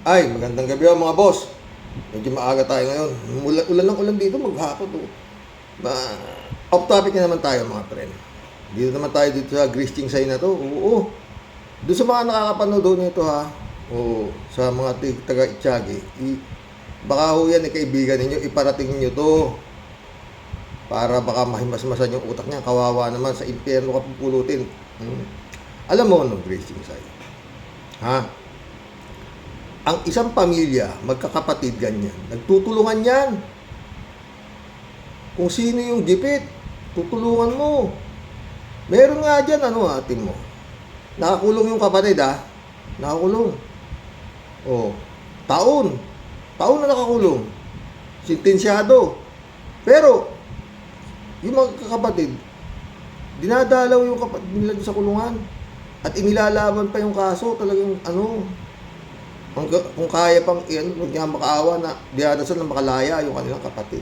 Ay, magandang gabi mga boss. Medyo maaga tayo ngayon. Ulan ng ulan dito, maghapon. Oh. Ma Off topic na naman tayo mga friend. Dito naman tayo dito sa Gristing Sign na to. Oo. Doon sa mga nakakapanood doon nito ha. Oo. Sa mga taga Itiyagi. Baka ho yan kaibigan ninyo, iparating niyo to. Para baka mahimasmasan yung utak niya. Kawawa naman sa impyerno ka pupulutin. Alam mo no, Gristing Sign. Ha? Ang isang pamilya, magkakapatid ganyan, nagtutulungan yan. Kung sino yung gipit, tutulungan mo. Meron nga dyan, atin mo. Nakakulong yung kapatid, Nakakulong. Oh, taon. Taon na nakakulong. Sentensyado. Pero, yung magkakapatid, dinadalaw yung kapatid nila sa kulungan. At inilalaban pa yung kaso, talagang kung kaya pang huwag niya makaawa na diadasan na makalaya yung kanilang kapatid.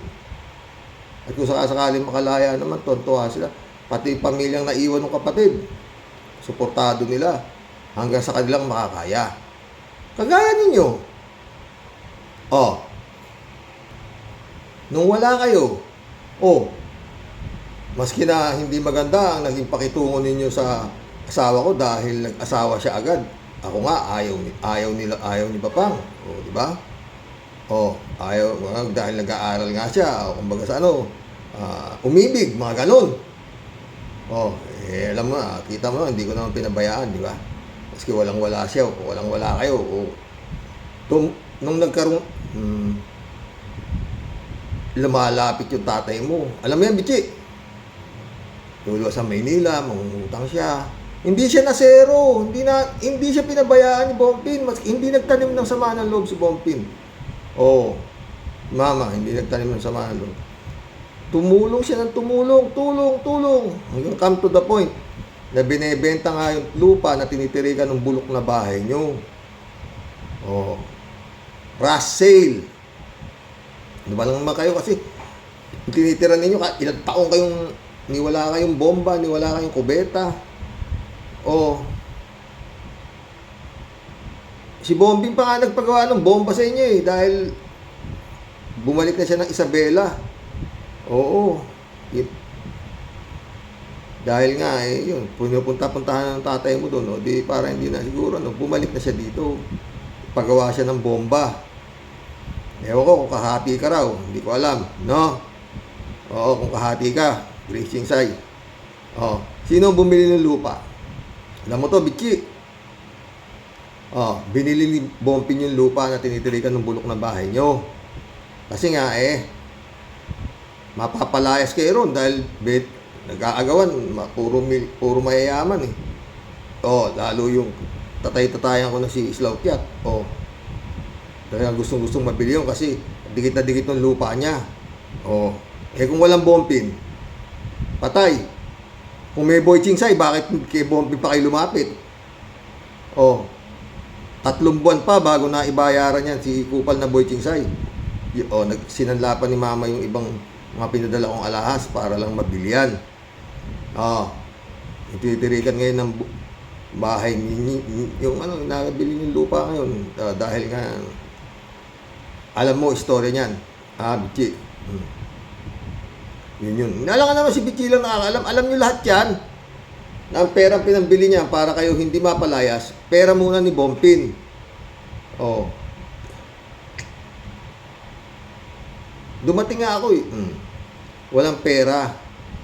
At kung sakasakaling makalaya naman, tontuwa sila. Pati pamilyang naiwan ng kapatid, suportado nila hanggang sa kanilang makakaya. Kagaya ninyo. Nung wala kayo, maski na hindi maganda ang naging pakitungo ninyo sa asawa ko dahil nag-asawa siya agad. Ako nga, ayaw ni Papang. Di ba? Ayaw, dahil nag-aaral nga siya, kumbaga sa umibig, mga ganun. Alam mo na, kita mo, hindi ko naman pinabayaan, di ba? Maski walang-wala siya, o walang-wala kayo, nung nagkaroon, lumalapit yung tatay mo. Alam mo yan, Bichi? Tulo sa Maynila, mangungutang siya. Hindi siya nasero, hindi siya pinabayaan ni Bompin, hindi nagtanim ng sama ng loob si Bompin. Mama, hindi nagtanim ng sama ng loob. Tumulong siya ng tulong. Hanggang come to the point na binebenta nga yung lupa na tinitirikan ng bulok na bahay nyo. Rush sale. Ano ba lang naman kayo kasi tinitira ninyo, ilang taong kayong niwala kayong bomba, niwala kayong kubeta. Si Bombing pa nga nagpagawa ng bomba sa inyo dahil bumalik na siya ng Isabela. Dahil nga yun, pupunta-puntahan ng tatay mo doon, di para hindi na siguro, bumalik na siya dito. Pagawa siya ng bomba. Ewan ko kung kahati ka raw, hindi ko alam, no? Kung kahati ka, Gristing Sign. Sino bumili ng lupa? Alam mo to, Bichi. Binili ni Bompin yung lupa na tinitirikan ng bulok na bahay nyo. Kasi nga mapapalayas kayo ron dahil nag-aagawan, puro mayayaman lalo yung tatay-tatayan ko na si Islaukiat. Talagang gustong mabili yun kasi dikit na dikit ng lupa niya. Kung walang Bompin, patay. Kung may Boy Chingsay, bakit kay Bompin pa kayo lumapit? 3 buwan pa bago na ibayaran yan si kupal na Boy Chingsay. Sinanlapan ni mama yung ibang mga pinadala kong alahas para lang mabilian. Ititirikan ngayon ng bahay yung nabili ng lupa ngayon dahil nga alam mo istorya niyan. Bichi. Yun. Nala ka naman si Bichi lang nakakalam. Alam nyo lahat yan. Na ang perang pinambili niya para kayo hindi mapalayas, pera muna ni Bompin. Dumating nga ako walang pera.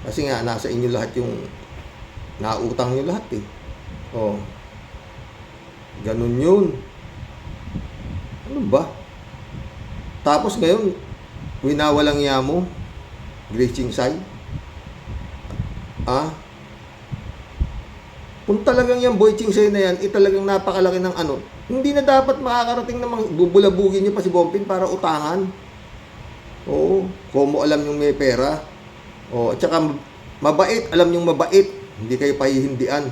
Kasi nga, nasa inyo lahat yung nautang nyo lahat Ganun yun. Ano ba? Tapos ngayon, winawalang niya mo. Gristing Sign. Kung talagang yung Boy Chingsay na yan, talagang napakalaki ng hindi na dapat makakarating na bubulabugin niyo pa si Bompin para utangan. Komo alam yung may pera. At saka mabait, alam yung mabait. Hindi kayo pahihindian.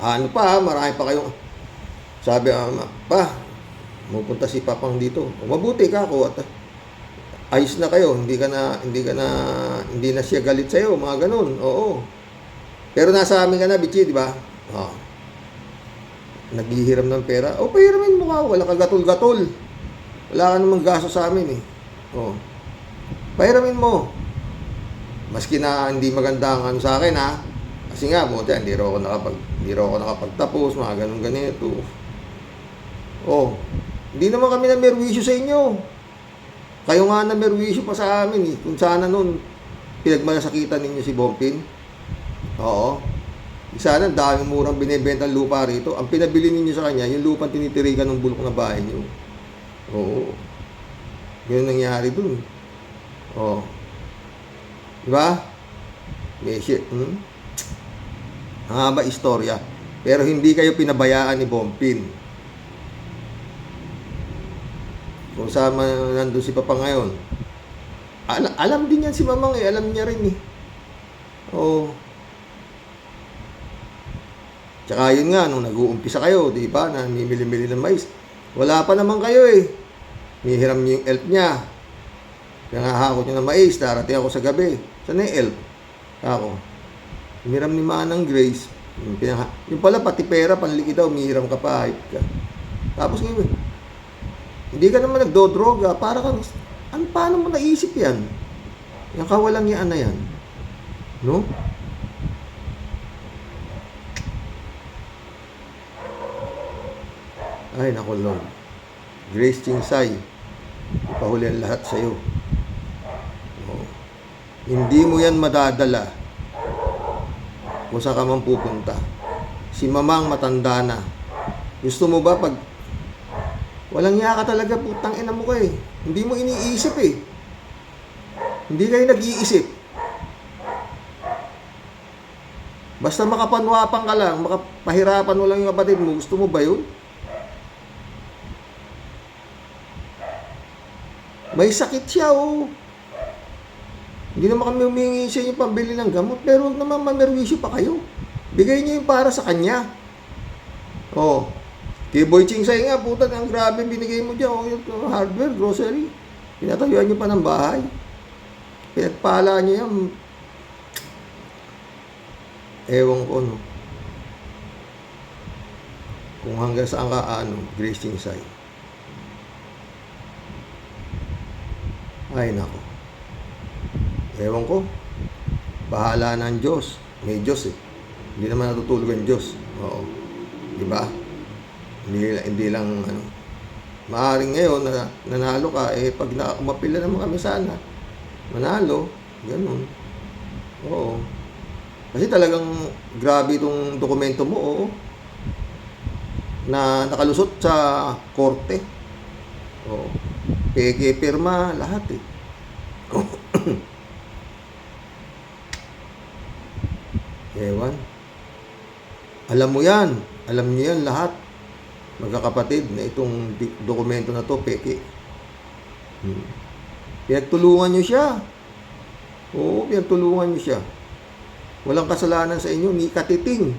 Marami pa kayong sabi, pupunta si Papang dito. Mabuti ka ako at ayos na kayo, hindi na siya galit sa iyo, mga ganun. Pero nasa amin ka na, Bichi, di ba? naghihiram ng pera, o pahiramin mo ka, wala ka gatol-gatol. Wala ka namang gasto sa amin eh. O, pahiramin mo. Maski na hindi maganda ang ano sa akin ha. Kasi nga, buti hindi raw ako nakapagtapos, mga ganun ganito. O, hindi naman kami na merwisyo sa inyo. Kayo nga na merwisyo pa sa amin eh. Kung sana nun, pinagmalasakitan ninyo si Bompin. Oo. Sana daming murang binibenta ang lupa rito. Ang pinabili ninyo sa kanya, yung lupang tinitirikan ng bulok na bahay niyo. Oo. Yun nangyari dun. Oo. Diba? May shit. Ang haba istorya. Pero hindi kayo pinabayaan ni Bompin. Kung sama nandun si Papa ngayon. Alam din yan si Mamang eh. Alam niya rin eh. Oo. Tsaka yun nga, nung nag-uumpisa kayo, di ba, na mimili-mili ng mais, wala pa naman kayo eh. Nihiram niyo yung elf niya. Nangahakot niyo ng mais, darating ako sa gabi. Saan na yung elf? Ako. Hiniram ni Manang Grace. Yung pala, pati pera, panliki daw, mihiram ka pa, hype ka. Tapos ngayon, hindi ka naman nagdodroga, para kang, paano mo naisip yan? Yung kawalang yan na yan. No? Ay, naku Lord. Grace Chingsay, ipahuli ang lahat sa'yo. Oh. Hindi mo yan madadala kung saan ka man pupunta. Si Mamang matanda na. Gusto mo ba pag walang iya ka talaga, putang ina mo ka eh. Hindi mo iniisip eh. Hindi kayo nag-iisip. Basta makapanwapang ka lang, makapahirapan mo lang yung kapatid mo, gusto mo ba yun? May sakit siya, oh. Hindi naman kami humingi sa inyo pambili ng gamot, pero huwag naman mamerwisyo pa kayo. Bigay niyo yung para sa kanya. Oh. Kay Boy Chingsay nga, puta, ang grabe binigay mo dyan. Oh, yung hardware, grocery. Pinatayuan niyo pa ng bahay. Pinagpala niyo yan. Ewan ko, no. Kung hanggang saan ka, Grace Chingsay. Ay, nako. Ewan ko. Bahala na ang Diyos. May Diyos eh. Hindi naman natutulog ang Diyos. Oo. Diba? Hindi lang, maaaring ngayon na nanalo ka, eh, pag umapila naman kami sana, manalo, ganun. Oo. Kasi talagang grabe itong dokumento mo, oo. Na nakalusot sa korte. Oo. Peke, pirma, lahat eh. Ewan. Alam mo yan. Alam niyo yan lahat. Magkakapatid na itong dokumento na to, peke. Pinagtulungan niyo siya. Oo, pinagtulungan niyo siya. Walang kasalanan sa inyo, ni katiting.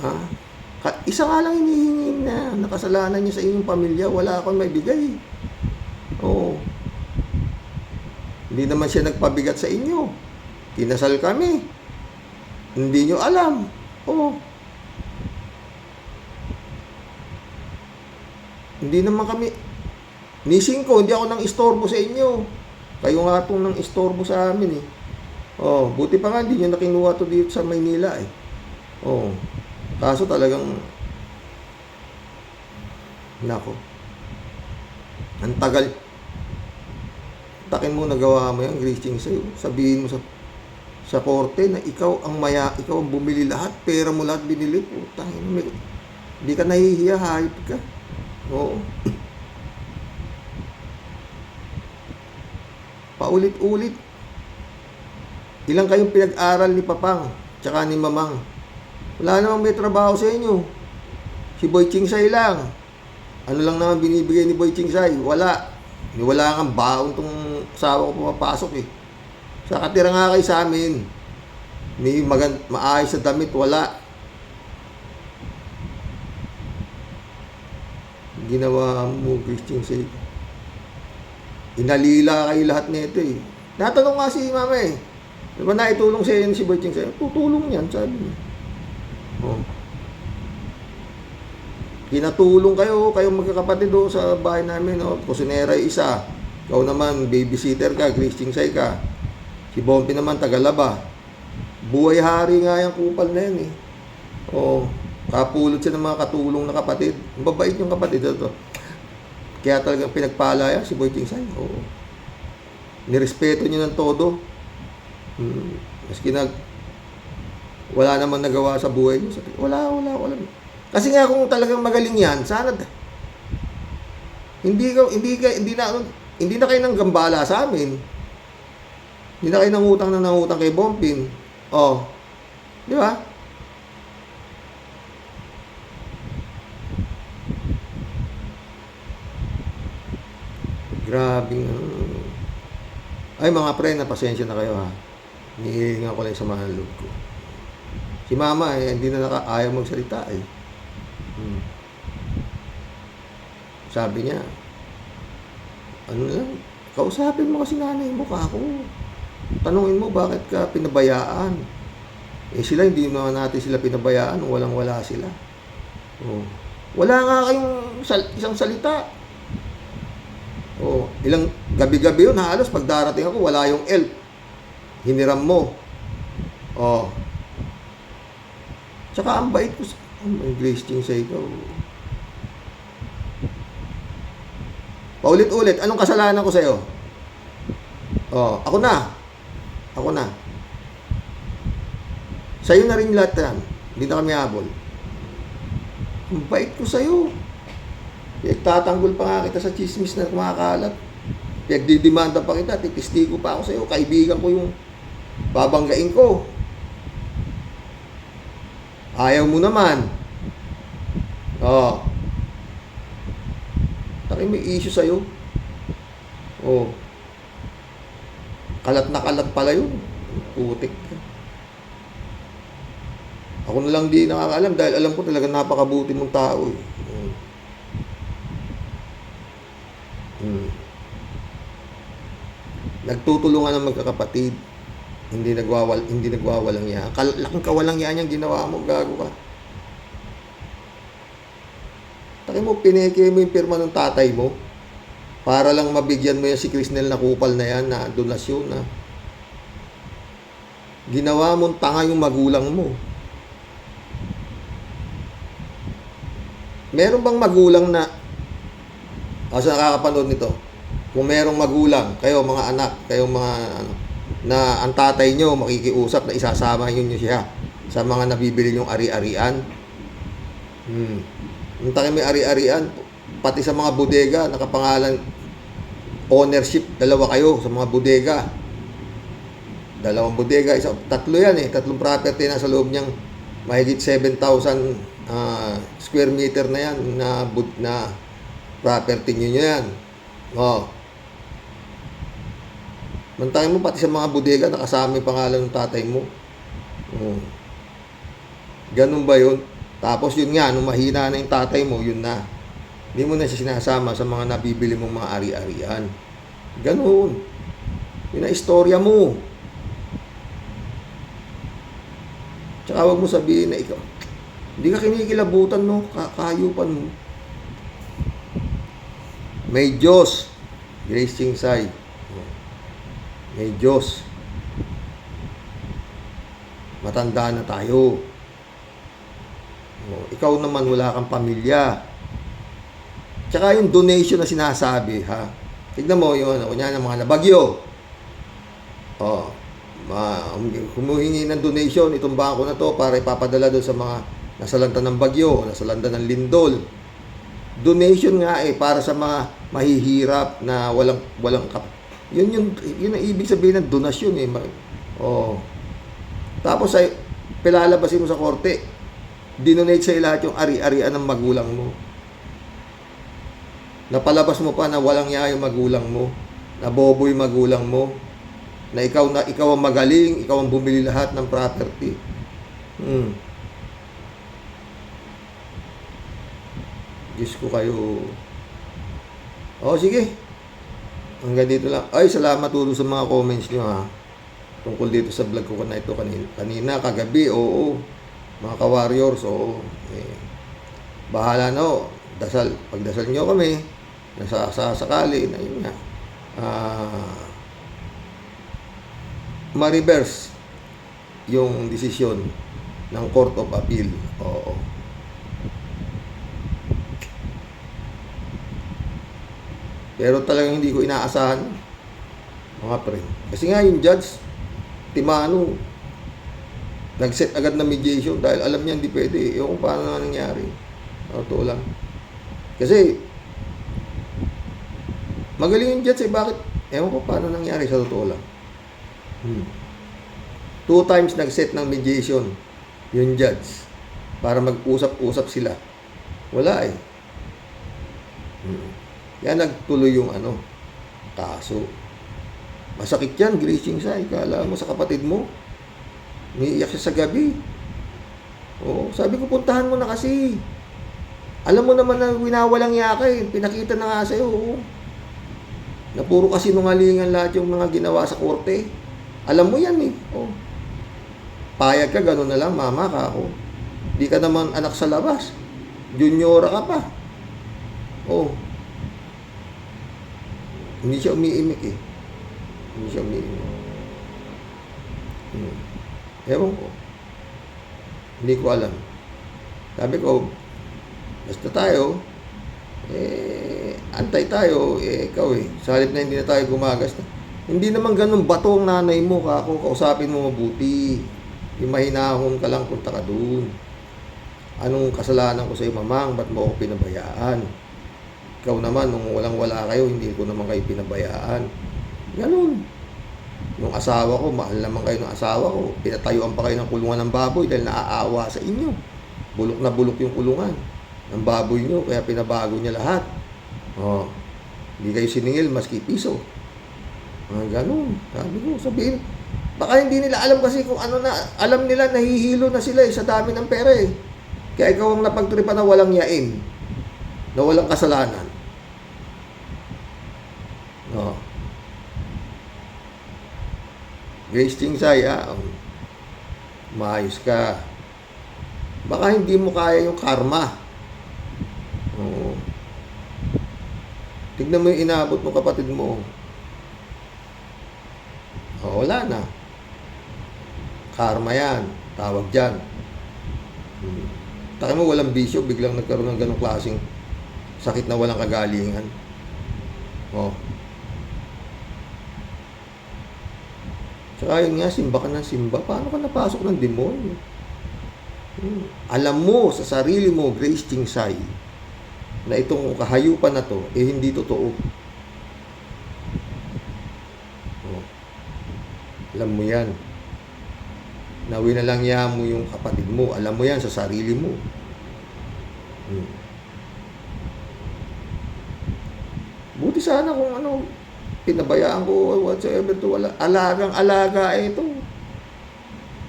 Ha? Isa nga lang hinihingi na nakasalanan niya sa inyong pamilya, wala akong may bigay. Oo. Hindi naman siya nagpabigat sa inyo. Kinasal kami. Hindi nyo alam. Oo. Hindi naman kami, nising ko, hindi ako nang istorbo sa inyo. Kayo nga itong nang istorbo sa amin eh. Oh, buti pa nga, hindi nyo nakinuha to dito sa Maynila eh. Oh. Kaso talagang, nako, ang tagal. Takin mo, nagawa mo yan, Grace Chingsay. Sabihin mo sa korte na ikaw ang bumili lahat, pera mo lahat binili. Putang ina, hindi ka nahihiya, hayop ka. Oo. Paulit-ulit. Ilang kayong pinag-aral ni Papang, tsaka ni Mamang. Wala namang may trabaho sa inyo. Si Boy Chingsay lang. Ano lang naman binibigay ni Boy Chingsay? Wala. Wala kang baon tong asawa ko pumapasok eh. Sa katira nga kayo sa amin. May maayos sa damit, wala. Ginawa mo, Grace Chingsay. Inalila kayo lahat nito eh. Natanong nga si Mama eh. Di ba naitulong sa iyo si Boy Chingsay? Tutulong yan, sabi niya. Oh. Kinatulong kayo, kayong magkakapatid do sa bahay namin, no? Kusinera isa. Ikaw naman, babysitter ka, Christine Say ka. Si Bompi naman, tagalaba. Buhay hari nga yung kupal na yan, eh. O, kapulot siya ng mga katulong na kapatid. Mababait yung kapatid ito. Kaya talagang pinagpala yan, si Boy Tingsay. Oo. Nirespeto niyo ng todo. Maski wala namang nagawa sa buhay niyo. Wala. Kasi nga kung talagang magaling yan, sana hindi na kayo nang gambala sa amin. Hindi na kayo nangutang kay Bompin. Oh. Di ba? Grabe. Ay mga pre, pasensya na kayo ha. Nihihinga ko lang sa mga loob ko. Si mama hindi na ayaw magsalita eh. Sabi niya, ano lang, kausapin mo kasi nanay mo ka ako. Tanungin mo bakit ka pinabayaan. Eh sila, hindi naman natin sila pinabayaan, walang-wala sila. Oh. Wala nga kayong isang salita. Oh, ilang gabi-gabi yun halos pag darating ako, wala yung elf. Hiniram mo. Oh. Tsaka ang bait ko sa Grace Tingsay ikaw. Paulit-ulit, anong kasalanan ko sa'yo? Oh, ako na. Sa'yo na rin lahat yan. Hindi na kami habol. Ang bait ko sa'yo. Tatanggol pa nga kita sa chismis na kumakalat. Pagdidimanda pa kita, titistigo pa ako sa'yo. Kaibigan ko yung babanggain ko. Ayaw mo naman. Oh. Taki may issue sa'yo. Oh. Kalat na kalat pala yun. Putik ka. Ako na lang di nakakaalam dahil alam ko talaga napakabuti mong tao eh. Nagtutulungan ng magkakapatid. Hindi nagwawalang yan. Laking kawalang yan yung ginawa mo, gago ka. Taki mo, pineke mo yung pirma ng tatay mo para lang mabigyan mo yan si Crisnel na kupal na yan na donasyon na. Ginawa mong tanga yung magulang mo. Meron bang magulang na sa nakakapanood nito? Kung merong magulang, kayo mga anak, kayo mga na ang tatay nyo makikiusap na isasama yun siya sa mga nabibili yung ari-arian. Yung tayo may ari-arian, pati sa mga bodega, nakapangalan ownership, dalawa kayo sa mga bodega. Dalawang bodega, tatlo yan eh, tatlong property na sa loob niyang mahigit 7,000 square meter na yan na property niyo yan. Oh. Mantay mo pati sa mga bodega nakasama yung pangalan ng tatay mo. Oh. Ganun ba yun? Tapos yun nga, nung mahina na yung tatay mo, yun na. Hindi mo na siya sinasama sa mga nabibili mong mga ari-arian. Ganun. Yun na istorya mo. Tsaka huwag mo sabihin na ikaw, hindi ka kinikilabutan, no? Kakayupan mo. May Diyos. Grace Tingsay. May Diyos. Matanda na tayo. Ikaw naman wala kang pamilya. Tsaka yung donation na sinasabi, ha? Tignan mo yung kunya ng mga nabagyo. Humuhingi ng donation itong bangko na to para ipapadala doon sa mga nasalanta ng bagyo, nasalanta ng lindol. Donation nga para sa mga mahihirap na walang yun ang ibig sabihin ng donasyon eh. Tapos ay pilalabasin mo sa korte. Dinonate sa lahat yung ari-arian ng magulang mo. Napalabas mo pa na walang iya yung magulang mo, na bobo yung magulang mo, na ikaw ang magaling, ikaw ang bumili lahat ng property. Diyos ko kayo. Sige. Hanggang dito lang. Ay, salamat ulo sa mga comments nyo ha. Tungkol dito sa vlog ko na ito kanina, kagabi, oo. Mga ka-warriors, oo. bahala na ho. Dasal, pagdasal nyo kami, nasasakali, na yun nga, ma-reverse yung desisyon ng Court of Appeal. Oo. Pero talagang hindi ko inaasahan, mga pre. Kasi nga yung judge, Timano, nag-set agad na mediation dahil alam niya hindi pwede. Yung kung paano na nangyari. Totoo lang. Kasi, magaling yung judge bakit? Ewan ko paano nangyari sa totoo lang. 2 times nag-set ng mediation yung judge para mag-usap-usap sila. Wala eh. Yan nagtuloy yung kaso. Masakit yan, Gracie Sai. Kala mo sa kapatid mo, umiiyak siya sa gabi. Oo, sabi ko puntahan mo na kasi. Alam mo naman na winawalang yaka eh. Pinakita na nga sa'yo. Oo. Na puro kasi nungalingan lahat yung mga ginawa sa korte. Alam mo yan eh. Oh. Payag ka, gano'n na lang, mama ka ako. Di ka naman anak sa labas. Juniora ka pa. Oh. Hindi siya umiimik eh. Hindi siya umiimik. Ewan ko. Hindi ko alam. Sabi ko, basta tayo, antay tayo, ikaw sa halip na hindi na tayo gumagas. Hindi naman ganun bato ang nanay mo, kako, kausapin mo mabuti. Yung mahinahon ka lang, punta ka dun. Anong kasalanan ko sa'yo, mamang? Ba't mo ako pinabayaan? Ikaw naman, nung walang-wala kayo, hindi ko naman kayo pinabayaan. Ganun. Yung asawa ko, mahal naman kayo ng asawa ko. Pinatayuan pa kayo ng kulungan ng baboy dahil naaawa sa inyo. Bulok na bulok yung kulungan ng baboy nyo, kaya pinabago niya lahat. Oh, hindi kayo siningil, maski piso. Ganun. Sabi ko, sabihin, baka hindi nila alam kasi kung ano na, alam nila, nahihilo na sila sa dami ng pera eh. Kaya ikaw ang napagtripan na walang yain, na walang kasalanan. Oh. Gracie Sai, maayos ka. Baka hindi mo kaya yung karma. Oo. Tignan mo yung inaabot mo kapatid mo. Wala na. Karma yan. Tawag dyan. Taka mo walang bisyo, biglang nagkaroon ng ganong klaseng sakit na walang kagalingan. Tsaka yun nga, simba ka ng simba. Paano ka napasok ng demonyo? Alam mo sa sarili mo, Gracie Sai, na itong kahayupan na to, hindi totoo. Alam mo yan. Na winalangya mo yung kapatid mo. Alam mo yan sa sarili mo. Buti sana kung pinabayaan ko whatsoever to, wala. Alagang-alaga ito.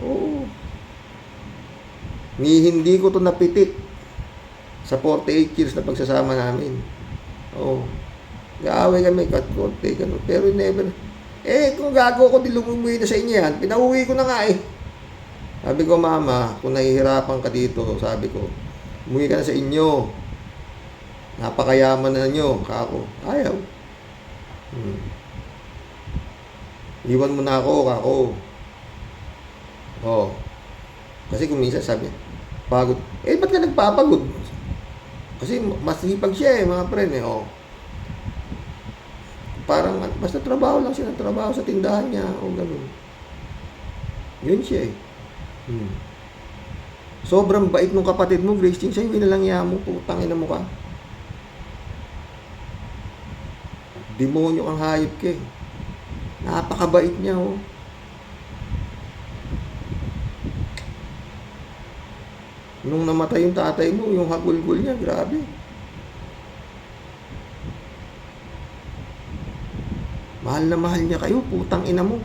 Oo. Hindi ko to napitik sa 48 years na pagsasama namin. Oo. Gaaway kami, kat-korte, gano'n. Pero never. Kung gago ko, di lumumuwi na sa inyo yan. Pinauwi ko na nga eh. Sabi ko, mama, kung nahihirapan ka dito, sabi ko, umuwi ka na sa inyo. Napakayaman na nyo, kako. Ayaw. Iwan mo na ako, kako. Kasi kung minsan sabi niya, pagod. Ba't ka nagpapagod? Kasi masipag siya mga friend Parang basta trabaho lang siya, trabaho sa tindahan niya o gano'n. Yun siya Sobrang bait ng kapatid mo, Gracie Sai, winalangya mo, putangin na mo ka. Demonyo kang hayop ka eh. Napakabait niya Nung namatay yung tatay mo, yung hagulgul niya, grabe. Mahal na mahal niya kayo, putang ina mo.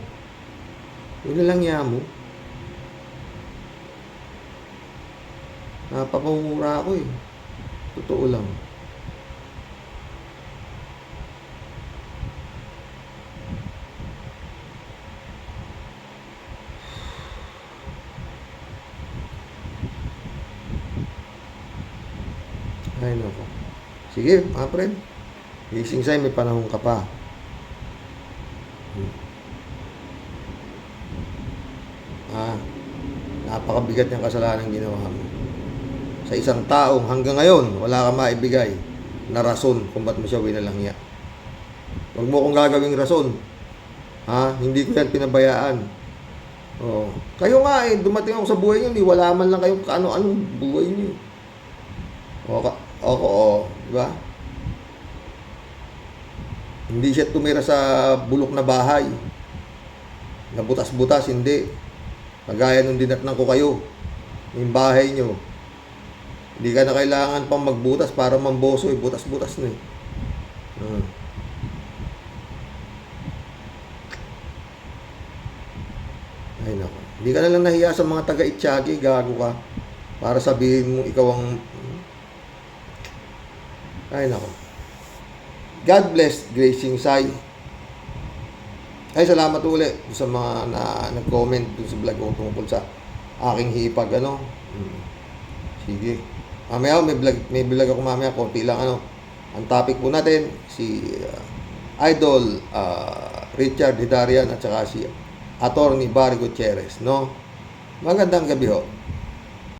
Winalangya mo. Napapamura ako eh. Totoo lang. Ay, nako. Sige, mga friend. Gising sa'yo, may panahon ka pa. Ah, napakabigat ng kasalanan ginawa mo. Sa isang taong hanggang ngayon, wala kang maibigay na rason kung ba't mo siya winalangya. Huwag mo kong gagawing rason. Ha? Hindi ko yan pinabayaan. Oh. Kayo nga dumating ako sa buhay niyo, wala man lang kayong kaano-anong buhay niyo. Oo, di ba? Hindi siya tumira sa bulok na bahay. Nabutas-butas, hindi. Kagaya nung dinatnan ko kayo. Yung bahay niyo. Hindi ka na kailangan pang magbutas para mamboso, butas-butas na eh. Ay nako. Hindi ka na lang nahiya sa mga taga-Itsyagi, gago ka. Para sabihin mo ikaw ang... Ay nako. God bless, Gracing Sai. Ay, salamat ulit sa mga nag-comment dun sa vlog ko tungkol sa aking hipag, ano. Sige. Mamaya, may vlog ako mamaya, konti lang, ano. Ang topic po natin, si Idol Richard Hidarian at saka si Attorney Barry Gutierrez, no? Magandang gabi ho.